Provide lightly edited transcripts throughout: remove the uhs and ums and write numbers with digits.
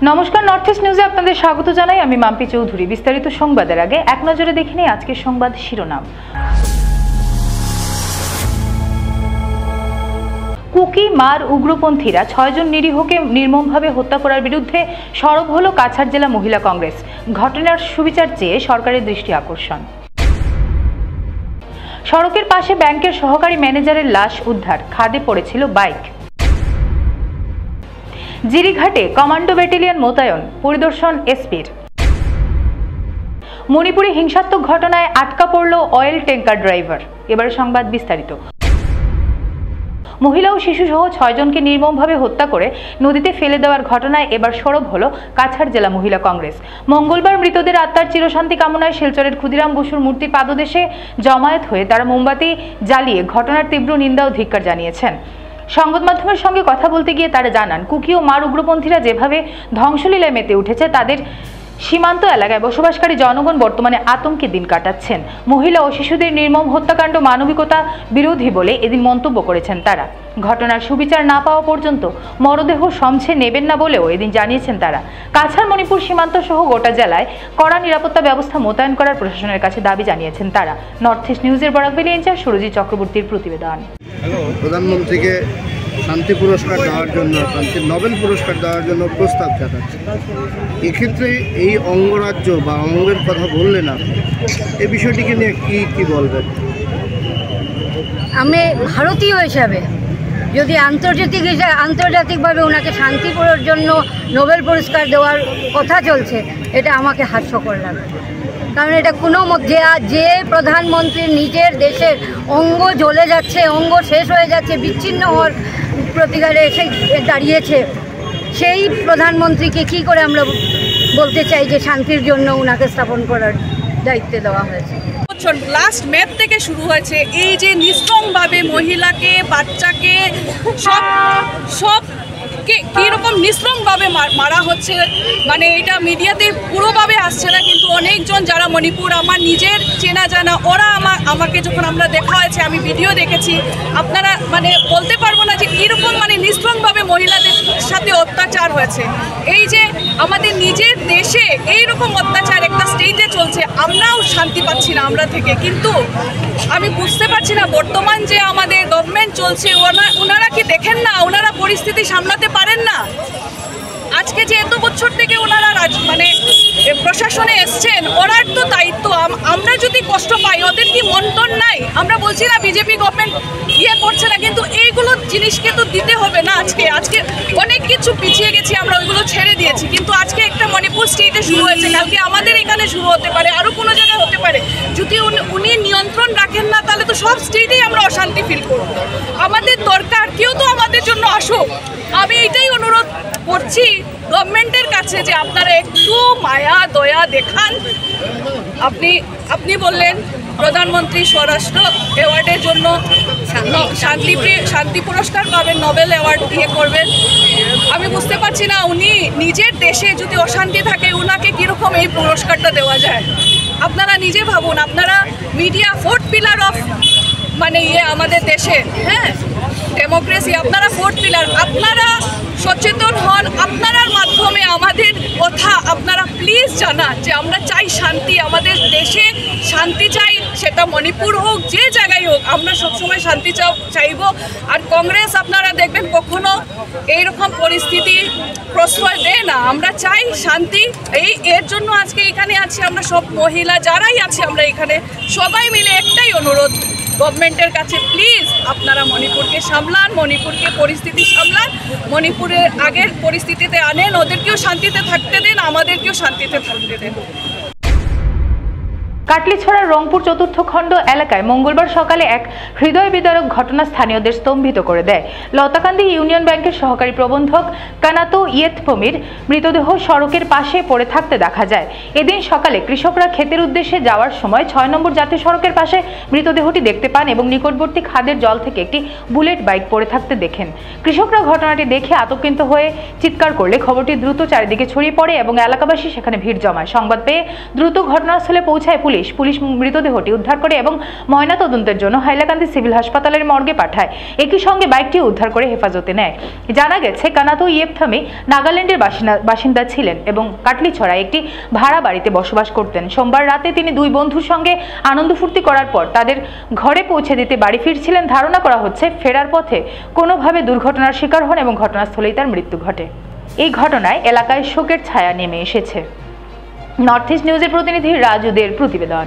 নমস্কার, north east নিউজে আপনাদের স্বাগত জানাই। আমি মাম্পি চৌধুরী। বিস্তারিত সংবাদের আগে এক নজরে দেখে নিই আজকের সংবাদ শিরোনাম। কুকি মার উগ্রপন্থীরা 6 জন নিরীহকে নির্মমভাবে হত্যা করার বিরুদ্ধে সরব হল কাছাড় জেলা মহিলা কংগ্রেস। ঘটনার সুবিচার চেয়ে সরকারের দৃষ্টি আকর্ষণ। সড়কের পাশে ব্যাংকের সহকারী ম্যানেজারের লাশ উদ্ধার, খাদে পড়েছিল বাইক। জিরিঘাটে কমান্ডো ব্যাটালিয়ন মোতায়েন, পরিদর্শন এসপির। মণিপুরে হিংসাত্মক ঘটনায় আটকা পড়ল অয়েল ট্যাঙ্কার ড্রাইভার। এবার সংবাদ বিস্তারিত। মহিলা ও শিশুসহ 6 জনকে নির্মমভাবে হত্যা করে নদীতে ফেলে দেওয়ার ঘটনায় এবার সরব হল কাছাড় জেলা মহিলা কংগ্রেস। মঙ্গলবার মৃতদের আত্মার চিরশান্তি কামনায় শিলচরের ক্ষুদিরাম বসুর মূর্তির পাদদেশে জমায়েত হয়ে তারা মোমবাতি জ্বালিয়ে ঘটনার তীব্র নিন্দা ও ধিক্কার জানিয়েছেন। সংবাদ মাধ্যমের সঙ্গে কথা বলতে গিয়ে তারা জানান, কুকি ও মার উগ্রপন্থীরা যেভাবে ধ্বংসলীলায় মেতে উঠেছে তাদের সীমান্ত এলাকায় বসবাসকারী জনগণ বর্তমানে আতঙ্কে দিন কাটাচ্ছেন। মহিলা ও শিশুদের নির্মম হত্যাকাণ্ড মানবিকতা বিরোধী বলে এদিন মন্তব্য করেছেন তারা। ঘটনার সুবিচার না পাওয়া পর্যন্ত মরদেহ সমছে নেবেন না বলেও এদিন জানিয়েছেন তারা। কাছাড় মণিপুর সীমান্ত সহ গোটা জেলায় কড়া নিরাপত্তা ব্যবস্থা মোতায়েন করার প্রশাসনের কাছে দাবি জানিয়েছেন তারা। নর্থ ইস্ট নিউজের বরাকভ্যালি ইনচার্জ সুরজিৎ চক্রবর্তীর প্রতিবেদন। প্রধানমন্ত্রীকে শান্তি পুরস্কার দেওয়ার জন্য, শান্তি নোবেল পুরস্কার দেওয়ার জন্য প্রস্তাব চালাচ্ছে। এক্ষেত্রে এই অঙ্গরাজ্য বা অঙ্গের কথা বললেন না, এই বিষয়টিকে নিয়ে কি বলবেন? আমি ভারতীয় হিসাবে যদি আন্তর্জাতিকভাবে ওনাকে শান্তি পুরস্কারের জন্য নোবেল পুরস্কার দেওয়ার কথা চলছে, এটা আমাকে হাস্যকর লাগে। কারণ এটা কোনো যে প্রধানমন্ত্রীর নিজের দেশের অঙ্গ জ্বলে যাচ্ছে, অঙ্গ শেষ হয়ে যাচ্ছে, বিচ্ছিন্ন হওয়ার প্রতিকারে এসে দাঁড়িয়েছে, সেই প্রধানমন্ত্রীকে কি করে আমরা বলতে চাই যে শান্তির জন্য ওনাকে স্থাপন করার দায়িত্ব দেওয়া হয়েছে? লাস্ট ম্যাপ থেকে শুরু হয়েছে এই যে নিঃসংভাবে মহিলাকে, বাচ্চাকে সব কীরকম নিঃসংভাবে মারা হচ্ছে, মানে এটা মিডিয়াতে পুরোভাবে আসছে না। কিন্তু অনেকজন যারা মণিপুর আমার নিজের চেনা জানা, ওরা আমাকে যখন আমরা দেখা হয়েছে, আমি ভিডিও দেখেছি, আপনারা মানে বলতে পারবো না যে এরকম মানে নিঃসংভাবে মহিলাদের সাথে অত্যাচার হয়েছে। এই যে আমাদের নিজের দেশে এইরকম অত্যাচার একটা স্টেজে চলছে, আমরাও শান্তি পাচ্ছি না আমরা থেকে। কিন্তু আমি বুঝতে পারছি না বর্তমান যে আমাদের গভর্নমেন্ট চলছে, ওনারা কি দেখেন না, ওনারা পরিস্থিতি সামলাতে পারেন না? আজকে যে এত বছর থেকে ওনারা মানে প্রশাসনে এসছেন, ওনার তো দায়িত্ব। আমরা যদি কষ্ট পাই, ওদের কি মন্থন নাই? আমরা বলছি না বিজেপি গভর্নমেন্ট করছে না, কিন্তু এইগুলো জিনিসকে তো দিতে হবে না। আজকে অনেক কিছু পিছিয়ে গেছি আমরা, ওইগুলো ছেড়ে দিয়েছি। কিন্তু আজকে একটা মণিপুর স্টেটে শুরু হয়েছে, কালকে আমাদের এখানে শুরু হতে পারে, আরও কোনো জায়গায় হতে পারে। যদি উনি নিয়ন্ত্রণ রাখেন না, তাহলে তো সব স্টেটেই আমরা অশান্তি ফিল করব। আমাদের দরকার কেউ তো আমাদের জন্য আসুক। আমি এটাই অনুরোধ করছি গভর্নমেন্টের কাছে যে আপনারা একটু মায়া দয়া দেখান। আপনি বললেন প্রধানমন্ত্রী স্বরাষ্ট্র অ্যাওয়ার্ডের জন্য শান্তি পুরস্কার পাবেন, নোবেল অ্যাওয়ার্ড করবেন। আমি বুঝতে পারছি না, উনি নিজের দেশে যদি অশান্তি থাকে, উনাকে কীরকম এই পুরস্কারটা দেওয়া যায়? আপনারা নিজে ভাবুন। আপনারা মিডিয়া 4th পিলার অফ মানে আমাদের দেশে, হ্যাঁ, ডেমোক্রেসি, আপনারা 4th পিলার। আপনারা সচেতন হন, আপনার মাধ্যমে আমাদের কথা আপনারা প্লিজ জানান যে আমরা চাই শান্তি, আমাদের দেশে শান্তি চাই, সেটা মণিপুর হোক, যে জায়গায় হোক, আমরা সবসময় শান্তি চাইব। আর কংগ্রেস আপনারা দেখবেন কখনো এইরকম পরিস্থিতি প্রশ্রয় দেয় না। আমরা চাই শান্তি। এর জন্য আজকে এখানে আছি আমরা, সব মহিলা যারাই আছে আমরা এখানে সবাই মিলে একটাই অনুরোধ গভর্নমেন্টের কাছে, প্লিজ আপনারা মণিপুরকে সামলান, মণিপুরকে পরিস্থিতি সামলান, মণিপুরের আগের পরিস্থিতিতে আনেন, ওদেরকেও শান্তিতে থাকতে দেন, আমাদেরকেও শান্তিতে থাকতে দেন। কাটলিছড়ার রংপুর 4র্থ খণ্ড এলাকায় মঙ্গলবার সকালে এক হৃদয় বিদারক ঘটনা স্থানীয়দের স্তম্ভিত করে দেয়। লতাকান্দি ইউনিয়ন ব্যাংকের সহকারী প্রবন্ধক কানাতো ইয়েতফমির মৃতদেহ সড়কের পাশে পড়ে থাকতে দেখা যায়। এদিন সকালে কৃষকরা ক্ষেতের উদ্দেশ্যে যাওয়ার সময় 6 নম্বর জাতীয় সড়কের পাশে মৃতদেহটি দেখতে পান এবং নিকটবর্তী খাদের জল থেকে একটি বুলেট বাইক পড়ে থাকতে দেখেন। কৃষকরা ঘটনাটি দেখে আতঙ্কিত হয়ে চিৎকার করলে খবরটি দ্রুত চারিদিকে ছড়িয়ে পড়ে এবং এলাকাবাসী সেখানে ভিড় জমায়। সংবাদ পেয়ে দ্রুত ঘটনাস্থলে পৌঁছায় পুলিশ। পুলিশ মৃতদেহটি উদ্ধার করে এবং ময়নাতদন্তের জন্য হাইলাকান্দি সিভিল হাসপাতালের মর্গে পাঠায়। একই সঙ্গে বাইকটি উদ্ধার করে হেফাজতে নেয়। জানা গেছে কানাতো ইয়েপথামি নাগাল্যান্ডের বাসিন্দা ছিলেন এবং কাটলিছড়ায় একটি ভাড়া বাড়িতে বসবাস করতেন। সোমবার রাতে তিনি দুই বন্ধুর সঙ্গে আনন্দ ফুর্তি করার পর তাদের ঘরে পৌঁছে দিতে বাড়ি ফিরছিলেন। ধারণা করা হচ্ছে ফেরার পথে কোনোভাবে দুর্ঘটনার শিকার হন এবং ঘটনাস্থলেই তার মৃত্যু ঘটে। এই ঘটনায় এলাকায় শোকের ছায়া নেমে এসেছে। নর্থ ইস্ট নিউজের প্রতিনিধি রাজুদের প্রতিবেদন।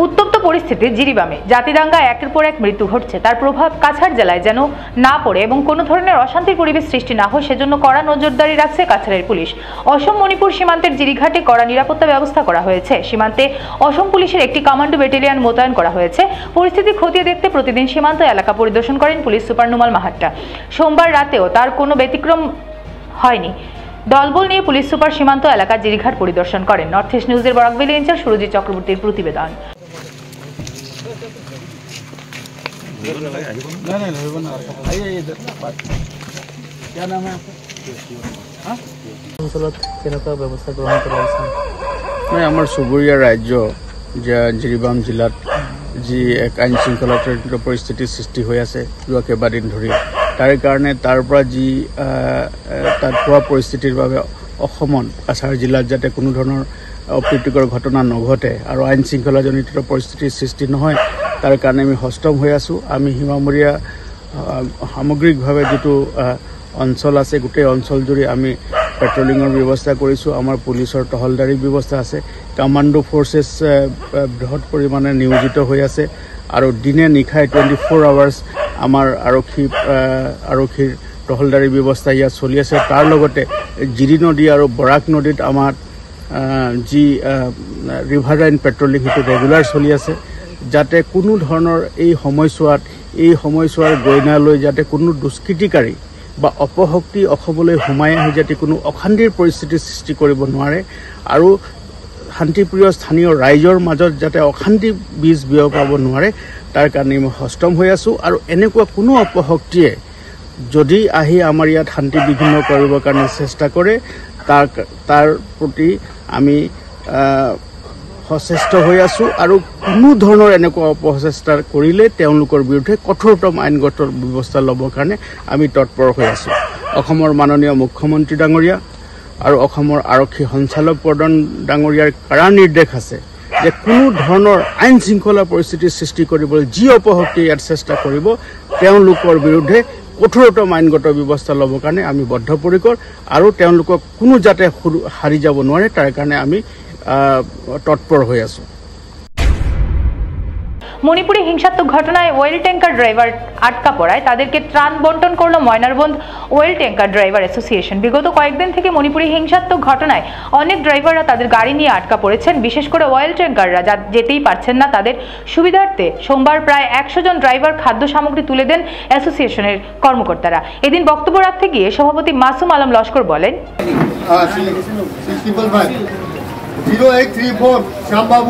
উত্তপ্ত পরিস্থিতি জিরিবামে। জাতিদাঙ্গা একের পর এক মৃত্যু ঘটছে। তার প্রভাব কাছাড় জেলায় যেন না পড়ে এবং কোনো ধরনের অশান্তির পরিবেশ সৃষ্টি না হয় সেজন্য কড়া নজরদারি রাখছে কাছাড়ের পুলিশ। অসম মণিপুর সীমান্তের জিরিঘাটে কড়া নিরাপত্তা ব্যবস্থা করা হয়েছে। সীমান্তে অসম পুলিশের একটি কমান্ডো ব্যাটালিয়ন মোতায়েন করা হয়েছে। পরিস্থিতি খতিয়ে দেখতে প্রতিদিন সীমান্ত এলাকা পরিদর্শন করেন পুলিশ সুপার নুমাল মাহাট্টা। সোমবার রাতেও তার কোনো ব্যতিক্রম হয়নি। দলবল নিয়ে পুলিশ সুপার সীমান্ত এলাকা জিরিঘাট পরিদর্শন করেন। নর্থ ইস্ট নিউজের বরাকভ্যালি ইনচার্জ সুরজিৎ চক্রবর্তীর প্রতিবেদন। আমাৰ চুবুৰীয়া ৰাজ্য জিৰিবাম জিলাত যি এক আইন শৃংখলাজনিত পৰিস্থিতিৰ সৃষ্টি হৈ আছে যোৱা কেইবাদিন ধৰি, তাৰে কাৰণে তাৰ পৰা যি তাত পোৱা পৰিস্থিতিৰ বাবে অসমত কাছাৰ জিলাত যাতে কোনো ধৰণৰ অপ্ৰীতিকৰ ঘটনা নঘটে আৰু আইন শৃংখলাজনিত পৰিস্থিতিৰ সৃষ্টি নহয় তাৰ কাৰণে আমি সষ্টম হৈ আছোঁ। আমি সীমামূৰীয়া সামগ্ৰিকভাৱে যিটো অঞ্চল আছে গোটেই অঞ্চল জুৰি আমি পেট্ৰলিঙৰ ব্যৱস্থা কৰিছোঁ। আমাৰ পুলিচৰ টহলদাৰীৰ ব্যৱস্থা আছে। কামাণ্ডো ফ'ৰ্চেছ বৃহৎ পৰিমাণে নিয়োজিত হৈ আছে আৰু দিনে নিশাই 24 আৱাৰ্ছ আমাৰ আৰক্ষীৰ টহলদাৰী ব্যৱস্থা ইয়াত চলি আছে। তাৰ লগতে জিৰি নদী আৰু বৰাক নদীত আমাৰ যি ৰিভাৰ লাইন পেট্ৰলিং সেইটো ৰেগুলাৰ চলি আছে, যাতে কোনো ধৰণৰ এই সময়ছোৱাৰ গইনালৈ যাতে কোনো দুষ্কৃতিকাৰী বা অপশক্তি অসমলৈ সোমাই আহি যাতে কোনো অশান্তিৰ পৰিস্থিতিৰ সৃষ্টি কৰিব নোৱাৰে আৰু শান্তিপ্ৰিয় স্থানীয় ৰাইজৰ মাজত যাতে অশান্তি বীজ বিয়পাব নোৱাৰে তাৰ কাৰণে আমি সষ্টম হৈ আছোঁ। আৰু এনেকুৱা কোনো অপশক্তিয়ে যদি আহি আমাৰ ইয়াত শান্তি বিঘ্ন কৰিবৰ কাৰণে চেষ্টা কৰে তাৰ প্ৰতি আমি সচেষ্ট হৈ আছোঁ আৰু কোনো ধৰণৰ এনেকুৱা অপচেষ্টা কৰিলে তেওঁলোকৰ বিৰুদ্ধে কঠোৰতম আইনগত ব্যৱস্থা ল'বৰ কাৰণে আমি তৎপৰ হৈ আছোঁ। অসমৰ মাননীয় মুখ্যমন্ত্ৰী ডাঙৰীয়া আৰু অসমৰ আৰক্ষী সঞ্চালক প্ৰধান ডাঙৰীয়াৰ কাৰা নিৰ্দেশ আছে যে কোনো ধৰণৰ আইন শৃংখলা পৰিস্থিতিৰ সৃষ্টি কৰিবলৈ যি অপশক্তি ইয়াত চেষ্টা কৰিব তেওঁলোকৰ বিৰুদ্ধে কঠোৰতম আইনগত ব্যৱস্থা ল'বৰ কাৰণে আমি বদ্ধপৰিকৰ আৰু তেওঁলোকক কোনো যাতে হাৰি যাব নোৱাৰে তাৰ কাৰণে আমি তৎপৰ হৈ আছোঁ। মণিপুরে হিংসাত্মক ঘটনায় ওয়েল ট্যাঙ্কার ড্রাইভার আটকা পড়ায় তাদেরকে ত্রাণ বন্টন করল ময়নারবন্দ ওয়েল ট্যাঙ্কার ড্রাইভার অ্যাসোসিয়েশন। বিগত কয়েকদিন থেকে মণিপুরে হিংসাত্মক ঘটনায় অনেক ড্রাইভাররা তাদের গাড়ি নিয়ে আটকা পড়েছেন। বিশেষ করে ওয়েল ট্যাঙ্কাররা যেতেই পারছেন না, তাদের সুবিধার্থে সোমবার প্রায় 100 জন ড্রাইভার খাদ্য সামগ্রী তুলে দেন অ্যাসোসিয়েশনের কর্মকর্তারা। এদিন বক্তব্য রাখতে গিয়ে সভাপতি মাসুম আলম লস্কর বলেন, 0834 শ্যামবাবু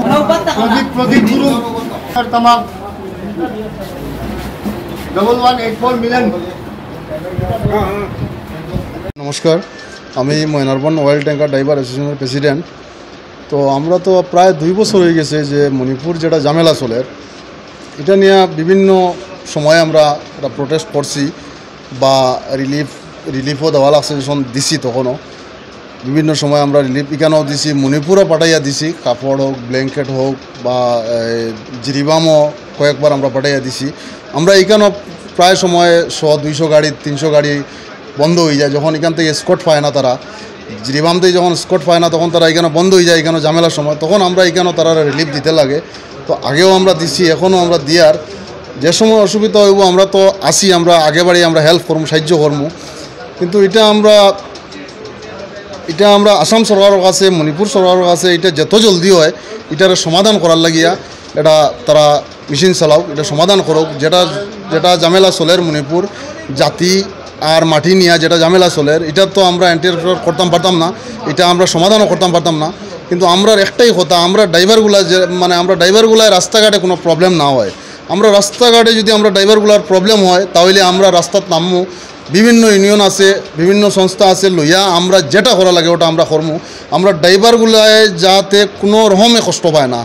প্রদীপ গুরু तमाम 1184 মিলন। নমস্কার, আমি ময়নারবন্দ ওয়েল ট্যাঙ্কার ড্রাইভার অ্যাসোসিয়েশনের প্রেসিডেন্ট। তো আমরা তো প্রায় 2 বছর হয়ে গেছে যে মণিপুর যেটা ঝামেলা চলে এটা নিয়ে বিভিন্ন সময় আমরা এটা প্রোটেস্ট করছি বা রিলিফও দেওয়া লাগছে, যখন দিছি তখনও বিভিন্ন সময় আমরা রিলিফ এখানেও দিছি, মণিপুরও পাঠাইয়া দিছি, কাপড় হোক ব্ল্যাঙ্কেট হোক বা জিরিবামও কয়েকবার আমরা পাঠাইয়া দিছি। আমরা এখানেও প্রায় সময় 100-200 গাড়ি 300 গাড়ি বন্ধ হয়ে যায় যখন এখান থেকে স্কট পায় না, তারা জিরিবামতেই যখন স্কট পায় না তখন তারা এখানে বন্ধ হয়ে যায়, এখানে ঝামেলার সময় তখন আমরা এখানেও তারা রিলিফ দিতে লাগে। তো আগেও আমরা দিছি, এখনও আমরা দিয়ার যে সময় অসুবিধা হইব আমরা তো আসি, আমরা আগে বাড়ি আমরা হেল্প করবো, সাহায্য করবো। কিন্তু এটা আমরা আসাম সরকারের কাছে মণিপুর সরকারের কাছে এটা যত জলদি হয় এটার সমাধান করার লাগিয়া এটা তারা মেশিন চালাও, এটা সমাধান করুক। যেটা ঝামেলা চলের মণিপুর জাতি আর মাটি নিয়ে যেটা ঝামেলা চলের এটা তো আমরা এন্টারপ্রেট করতাম পারতাম না, এটা আমরা সমাধানও করতাম পারতাম না। কিন্তু আমরা একটাই কথা, আমরা ড্রাইভারগুলা আমরা ড্রাইভারগুলায় রাস্তাঘাটে কোনো প্রবলেম না হয়, আমরা রাস্তাঘাটে যদি আমরা ড্রাইভারগুলার প্রবলেম হয় তাহলে আমরা রাস্তাত নামবো, বিভিন্ন ইউনিয়ন আছে, বিভিন্ন সংস্থা আছে, লইয়া আমরা যেটা করা লাগে ওটা আমরা করবো। আমরা ড্রাইভারগুলায় যাতে কোনো রকমে কষ্ট পায় না।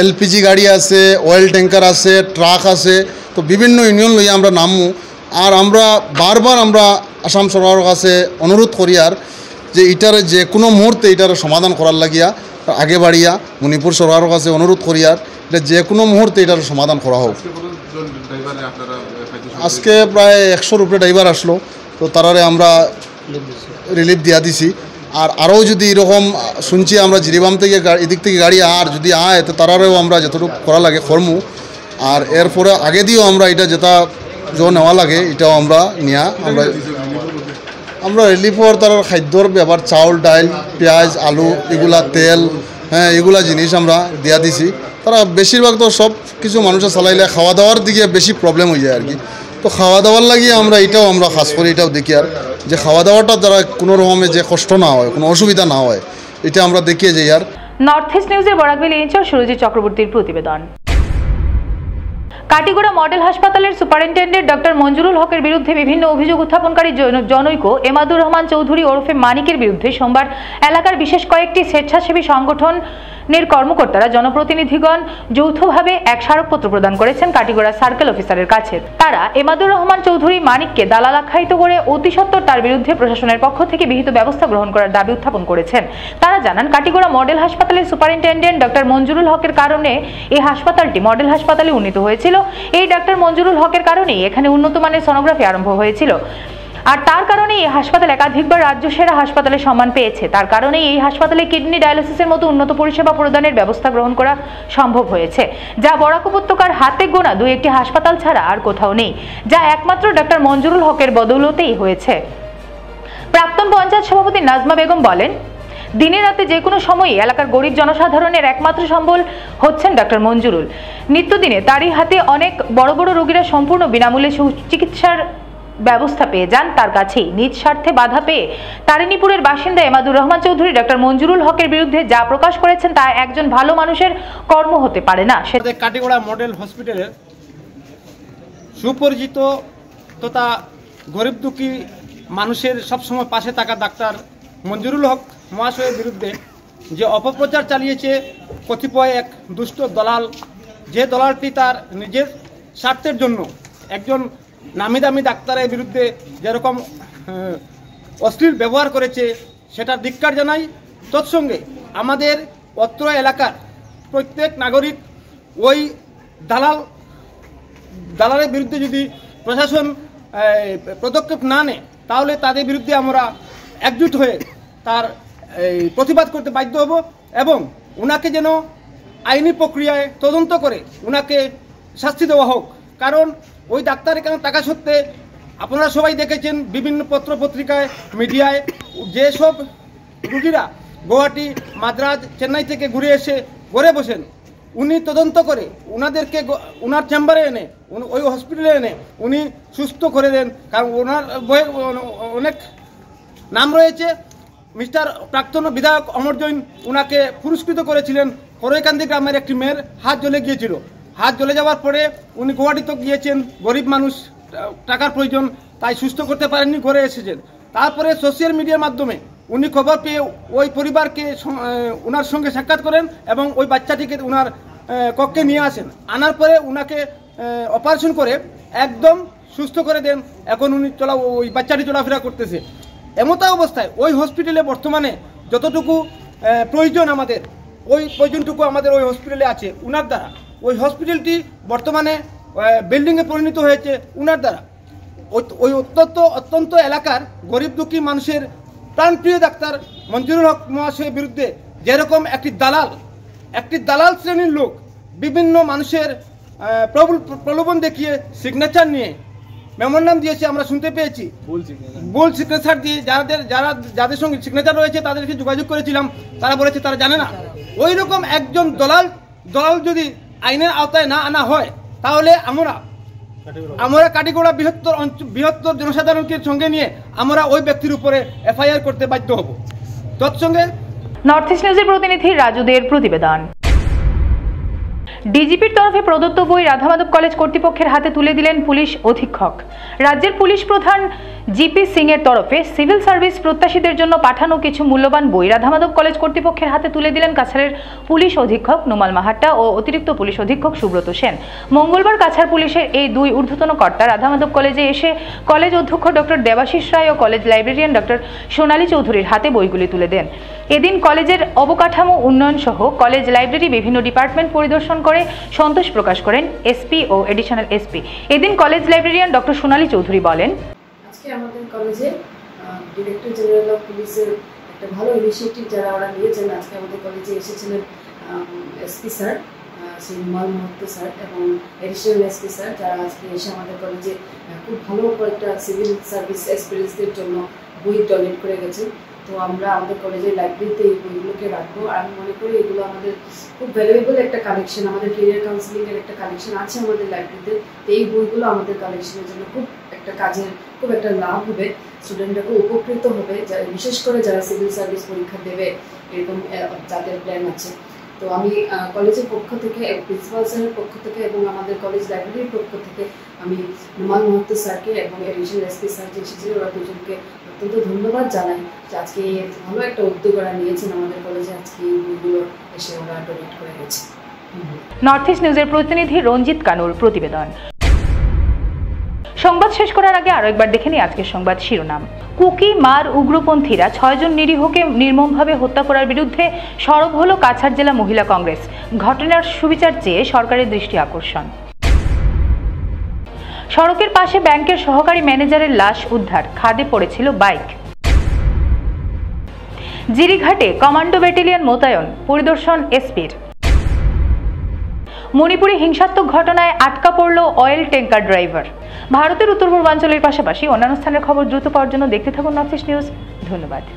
এলপিজি গাড়ি আছে, অয়েল ট্যাঙ্কার আছে, ট্রাক আছে, তো বিভিন্ন ইউনিয়ন লইয়া আমরা নামবো। আর আমরা বারবার আমরা আসাম সরকারের কাছে অনুরোধ করি আর যে এটার যে কোনো মুহূর্তে এটার সমাধান করার লাগিয়া আগে বাড়িয়া মণিপুর সরকারের কাছে অনুরোধ করি আর এটা যে কোনো মুহূর্তে এটার সমাধান করা হোক। আজকে প্রায় 100-র উপরে ড্রাইভার আসলো, তো তারারে আমরা রিলিফ দিয়া দিছি। আর আরও যদি এরকম শুনছি আমরা জিরিবাম থেকে এদিক থেকে গাড়ি আর যদি আয় তো তারারেও আমরা যতটুকু করা লাগে করমু। আর এরপরে আগে দিয়েও আমরা এটা যেটা নেওয়া লাগে এটাও আমরা নিয়া আমরা রিলিফ হওয়ার তার খাদ্যর ব্যাপার চাউল ডাইল পেঁয়াজ আলু এগুলা তেল এগুলা জিনিস আমরা দিয়া দিছি। তারা বেশিরভাগ তো সব কিছু মানুষের চালাইলে খাওয়া দাওয়ার দিকে বেশি প্রবলেম হয়ে যায় আর কি। তো খাওয়া দাওয়ার লাগিয়ে আমরা এটাও আমরা খাস করে এটাও দেখি আর যে খাওয়া দাওয়াটা দ্বারা কোনো রকমে যে কষ্ট না হয়, কোনো অসুবিধা না হয়, এটা আমরা দেখিয়ে যাই। আর নর্থ ইস্ট নিউজের বরাকভ্যালি ইনচার্জ সুরজিৎ চক্রবর্তীর প্রতিবেদন। কাটিগড়া মডেল হাসপাতালের সুপারিনটেন্ডেন্ট ডক্টর মঞ্জুরুল হকের বিরুদ্ধে বিভিন্ন অভিযোগ উত্থাপনকারী জনৈক এমাদুর রহমান চৌধুরী ওরফে মানিকের বিরুদ্ধে সোমবার এলাকার বিশেষ কয়েকটি স্বেচ্ছাসেবী সংগঠনের কর্মকর্তারা জনপ্রতিনিধিগণ যৌথভাবে এক স্মারকপত্র প্রদান করেছেন কাটিগড়া সার্কেল অফিসারের কাছে। তারা এমাদুর রহমান চৌধুরী মানিককে দালাল আখ্যায়িত করে অতি সত্বর তার বিরুদ্ধে প্রশাসনের পক্ষ থেকে বিহিত ব্যবস্থা গ্রহণ করার দাবি উত্থাপন করেছেন। তারা জানান, কাটিগড়া মডেল হাসপাতালের সুপারিনটেন্ডেন্ট ডক্টর মঞ্জুরুল হকের কারণে এই হাসপাতালটি মডেল হাসপাতালে উন্নীত হয়েছিল। এই ডক্টর মঞ্জুরুল হকের কারণেই এখানে উন্নত মানের সোনোগ্রাফি আরম্ভ হয়েছিল। আর তার কারণে এই হাসপাতাল একাধিকবার রাজ্য সেরা হাসপাতালের সম্মান পেয়েছে। তার কারণেই এই হাসপাতালে কিডনি ডায়ালিসিসের মতো উন্নত পরিষেবা প্রদানের ব্যবস্থা গ্রহণ করা সম্ভব হয়েছে, যা বরাক উপত্যকার হাতে গোনা 2-1টি হাসপাতাল ছাড়া আর কোথাও নেই, যা একমাত্র ডক্টর মঞ্জুরুল হকের বদৌলতেই হয়েছে। প্রাক্তন পঞ্চায়েত সভাপতি নাজমা বেগম বলেন, দিনে রাতে যে কোনো সময়ই এলাকার গরিব জনসাধারণের একমাত্র সম্বল হচ্ছেন ডক্টর মঞ্জুরুল। নিত্যদিনে তারই হাতে অনেক বড় বড় রোগীরা সম্পূর্ণ বিনামূল্যে চিকিৎসার ব্যবস্থা পেয়ে যান তার কাছেই। নিজ স্বার্থে বাধা পেয়ে তারিণীপুরের বাসিন্দা এমাদুর রহমান চৌধুরী ডক্টর মঞ্জুরুল হকের বিরুদ্ধে যা প্রকাশ করেছেন তা একজন ভালো মানুষের কর্ম হতে পারে না। সেটা কাটিগড়া মডেল হসপিটালের সুপরিচিত তথা গরিব দুঃখী মানুষের সবসময় পাশে থাকা ডাক্তার মঞ্জুরুল হক মহাশয়ের বিরুদ্ধে যে অপপ্রচার চালিয়েছে কতিপয় এক দুষ্ট দলাল, যে দলালটি তার নিজের স্বার্থের জন্য একজন নামি দামি ডাক্তারের বিরুদ্ধে যেরকম অশ্লীল ব্যবহার করেছে সেটা ধিক্কার জানাই। তৎসঙ্গে আমাদের অত্র এলাকার প্রত্যেক নাগরিক ওই দালালের বিরুদ্ধে যদি প্রশাসন পদক্ষেপ না নেয় তাহলে তাদের বিরুদ্ধে আমরা একজুট হয়ে তার প্রতিবাদ করতে বাধ্য হব এবং ওনাকে যেন আইনি প্রক্রিয়ায় তদন্ত করে ওনাকে শাস্তি দেওয়া হোক। কারণ ওই ডাক্তার এখানে টাকা সত্ত্বে আপনারা সবাই দেখেছেন বিভিন্ন পত্র পত্রিকায় মিডিয়ায় যেসব রুগীরা গুয়াহাটি মাদ্রাজ চেন্নাই থেকে ঘুরে এসে ঘরে বসেন, উনি তদন্ত করে ওনাদেরকে ওনার চেম্বারে এনে ওই হসপিটালে এনে উনি সুস্থ করে দেন। কারণ ওনার বয়ে অনেক নাম রয়েছে। মিস্টার প্রাক্তন বিধায়ক অমর জৈন ওনাকে পুরস্কৃত করেছিলেন। করৈকান্দি গ্রামের একটি মেয়ের হাত জ্বলে গিয়েছিল। হাত জ্বলে যাওয়ার পরে উনি গুয়াহাটিতে গিয়েছেন, গরিব মানুষ, টাকার প্রয়োজন, তাই সুস্থ করতে পারেননি, ঘরে এসেছেন। তারপরে সোশ্যাল মিডিয়ার মাধ্যমে উনি খবর পেয়ে ওই পরিবারকে ওনার সঙ্গে সাক্ষাৎ করেন এবং ওই বাচ্চাটিকে ওনার কক্ষে নিয়ে আসেন। আনার পরে ওনাকে অপারেশন করে একদম সুস্থ করে দেন। এখন উনি ওই বাচ্চাটি চলাফেরা করতেছে। এমতা অবস্থায় ওই হসপিটালে বর্তমানে যতটুকু প্রয়োজন আমাদের, ওই প্রয়োজনটুকু আমাদের ওই হসপিটালে আছে উনার দ্বারা। ওই হসপিটালটি বর্তমানে বিল্ডিংয়ে পরিণত হয়েছে উনার দ্বারা। ওই অত্যন্ত এলাকার গরিব দুঃখী মানুষের প্রাণপ্রিয় ডাক্তার মঞ্জুরুল হক মহাশয়ের বিরুদ্ধে যেরকম একটি দালাল শ্রেণীর লোক বিভিন্ন মানুষের প্রলোভন দেখিয়ে সিগনেচার নিয়ে মেমোরান্ডাম দিয়েছে, আমরা শুনতে পেয়েছি। ভুল সিগনেচার দিয়ে যাদের সঙ্গে সিগনেচার রয়েছে তাদেরকে যোগাযোগ করেছিলাম, তারা বলেছে তারা জানে না। ওই রকম একজন দলাল যদি আইনের আওতায় না আনা হয় তাহলে আমরা কাটিগড়া বৃহত্তর জনসাধারণকে সঙ্গে নিয়ে আমরা ওই ব্যক্তির উপরে এফআইআর করতে বাধ্য হব। তৎসঙ্গে নর্থ ইস্ট নিউজের প্রতিনিধি রাজুদের প্রতিবেদন। ডিজিপির তরফে প্রদত্ত বই রাধামাধব কলেজ কর্তৃপক্ষের হাতে তুলে দিলেন পুলিশ অধীক্ষক। রাজ্যের পুলিশ প্রধান জিপি সিং এর তরফে সিভিল সার্ভিস প্রত্যাশীদের জন্য পাঠানো কিছু মূল্যবান বই রাধামাধব কলেজ কর্তৃপক্ষের হাতে তুলে দিলেন কাছাড়ের পুলিশ অধীক্ষক নোমাল মাহাট্টা ও অতিরিক্ত পুলিশ অধীক্ষক সুব্রত সেন। মঙ্গলবার কাছাড় পুলিশের এই দুই ঊর্ধ্বতন কর্তা রাধামাধব কলেজে এসে কলেজ অধ্যক্ষ ডক্টর দেবাশিস রায় ও কলেজ লাইব্রেরিয়ান ডক্টর সোনালী চৌধুরীর হাতে বইগুলি তুলে দেন। এদিন কলেজের অবকাঠামো উন্নয়ন সহ কলেজ লাইব্রেরি বিভিন্ন ডিপার্টমেন্ট পরিদর্শন করে সন্তোষ প্রকাশ করেন এসপি ও এডিশনাল এসপি। এদিন কলেজ লাইব্রেরিয়ান ডক্টর সোনালী চৌধুরী বলেন, আজকে আমাদের কলেজে ডিরেক্টর জেনারেল অফ পুলিশের একটা ভালো ইনিশিয়েটিভ যারা ওরা নিয়েছেন। আজকে আমাদের কলেজে এসেছিলেন SP sir, Shri Nomal Mahatta sir এবং এডিশনাল এসপি স্যার, যারা আজকে এসে আমাদের কলেজে খুব ভালো কয়েকটা সিভিল সার্ভিস এক্সপিরিয়েন্সদের জন্য বই ডোনেট করে গেছেন। তো আমরা আমাদের কলেজের লাইব্রেরিতে এই বইগুলোকে রাখবো। আর আমি মনে করি এগুলো আমাদের খুব ভ্যালুয়েবল একটা কালেকশন, আমাদের কেরিয়ার কাউন্সিলিংয়ের একটা কালেকশন আছে আমাদের লাইব্রেরিতে। তো এই বইগুলো আমাদের কালেকশনের জন্য খুব একটা কাজের, খুব একটা লাভ হবে, স্টুডেন্টরা খুব উপকৃত হবে, বিশেষ করে যারা সিভিল সার্ভিস পরীক্ষা দেবে এরকম যাদের প্ল্যান আছে। তো আমি কলেজের পক্ষ থেকে, প্রিন্সিপাল স্যারের পক্ষ থেকে এবং আমাদের কলেজ লাইব্রেরির পক্ষ থেকে আমি নোমাল মাহাত্তা স্যারকে এবং এডিশনাল এসপি স্যার যে এসেছিলেন ওরা দুজনকে অত্যন্ত ধন্যবাদ জানাই যে আজকে ভালো একটা উদ্যোগ ওরা নিয়েছেন আমাদের কলেজে। আজকে এই বইগুলো এসে ওরা ডোনেট করে গেছে। নর্থ ইস্ট নিউজের প্রতিনিধি রঞ্জিত কানুর প্রতিবেদন। সংবাদ শেষ করার আগে আরো একবার দেখে নিই আজকের সংবাদ শিরোনাম। কুকি মার উগ্রপন্থীরা 6 জন নিরীহকে নির্মমভাবে হত্যা করার বিরুদ্ধে সরব হলো কাছাড় জেলা মহিলা কংগ্রেস। ঘটনার সুবিচার চেয়ে সরকারের দৃষ্টি আকর্ষণ। সড়কের পাশে ব্যাংকের সহকারী ম্যানেজারের লাশ উদ্ধার, খাদে পড়েছিল বাইক। জিরিঘাটে কমান্ডো ব্যাটালিয়ন মোতায়েন, পরিদর্শন এসপির। মণিপুরে হিংসাত্মক ঘটনায় আটকা পড়ল অয়েল ট্যাঙ্কার ড্রাইভার। ভারতের উত্তর পূর্বাঞ্চলের পাশাপাশি অন্যান্য স্থানের খবর দ্রুত পাওয়ার জন্য দেখতে থাকুন নর্থ ইস্ট নিউজ। ধন্যবাদ।